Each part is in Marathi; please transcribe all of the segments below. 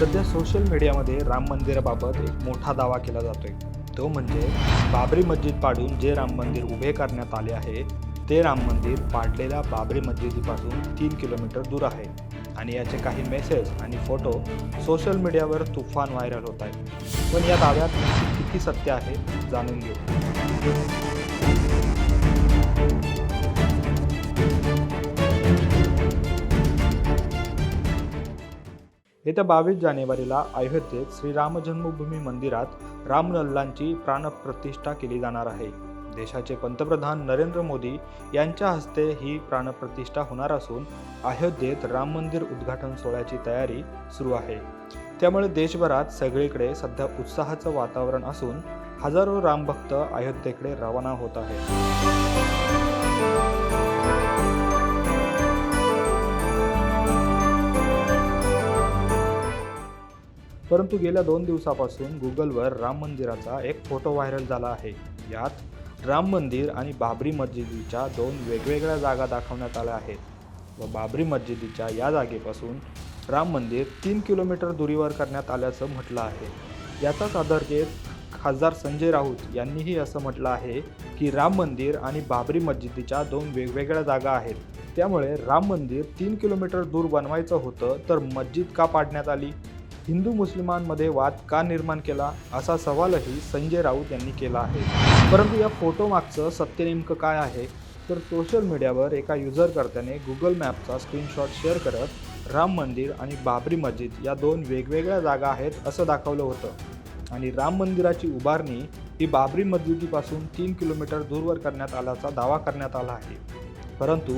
सध्या सोशल मीडियामध्ये राम मंदिराबाबत एक मोठा दावा केला जातोय। तो म्हणजे बाबरी मस्जिद पाडून जे राम मंदिर उभे करण्यात आले आहे ते राम मंदिर पाडलेल्या बाबरी मस्जिदीपासून 3 किलोमीटर दूर आहे आणि याचे काही मेसेज आणि फोटो सोशल मीडियावर तुफान व्हायरल होत आहेत। पण या दाव्यात नक्की किती सत्य आहे जाणून घेऊ। येत्या 22 जानेवारीला अयोध्येत श्रीराम जन्मभूमी मंदिरात रामलल्लांची प्राणप्रतिष्ठा केली जाणार आहे। देशाचे पंतप्रधान नरेंद्र मोदी यांच्या हस्ते ही प्राणप्रतिष्ठा होणार असून अयोध्येत राम मंदिर उद्घाटन सोहळ्याची तयारी सुरू आहे। त्यामुळे देशभरात सगळीकडे सध्या उत्साहाचं वातावरण असून हजारो रामभक्त अयोध्येकडे रवाना होत आहेत। परंतु गेल्या 2 दिवसापासून गुगलवर राम मंदिराचा एक फोटो व्हायरल झाला आहे। यात राम मंदिर आणि बाबरी मस्जिदीच्या 2 वेगवेगळ्या जागा दाखवण्यात आल्या आहेत व बाबरी मस्जिदीच्या या जागेपासून राम मंदिर 3 किलोमीटर दुरीवर करण्यात आल्याचं म्हटलं आहे। याचाच आधार घेत खासदार संजय राऊत यांनीही असं म्हटलं आहे की राम मंदिर आणि बाबरी मस्जिदीच्या 2 वेगवेगळ्या जागा आहेत, त्यामुळे राम मंदिर 3 किलोमीटर दूर बनवायचं होतं तर मस्जिद का पाडण्यात आली, हिंदू मुस्लिमांमध्ये वाद का निर्माण केला, असा सवालही संजय राऊत यांनी केला आहे। परंतु या फोटो मागचं सत्य नेमकं काय आहे तर सोशल मीडियावर एका युजरकर्त्याने गुगल मॅपचा स्क्रीनशॉट शेअर करत राम मंदिर आणि बाबरी मस्जिद या 2 वेगवेगळ्या जागा आहेत असं दाखवलं होतं आणि राम मंदिराची उभारणी ही बाबरी मस्जिदीपासून 3 किलोमीटर दूरवर करण्यात आल्याचा दावा करण्यात आला आहे। परंतु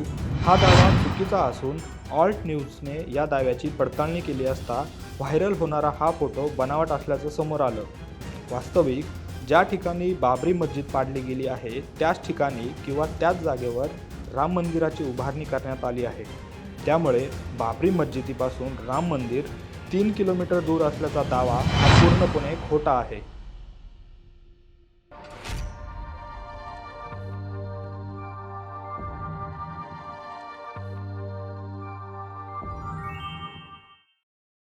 हा दावा चुकीचा असून ऑल्ट न्यूजने या दाव्याची पडताळणी केली असता व्हायरल होणारा हा फोटो बनावट असल्याचं समोर आलं। वास्तविक ज्या ठिकाणी बाबरी मस्जिद पाडली गेली आहे त्याच ठिकाणी किंवा त्याच जागेवर राम मंदिराची उभारणी करण्यात आली आहे। त्यामुळे बाबरी मस्जिदीपासून राम मंदिर 3 किलोमीटर दूर असल्याचा दावा हा पूर्णपणे खोटा आहे।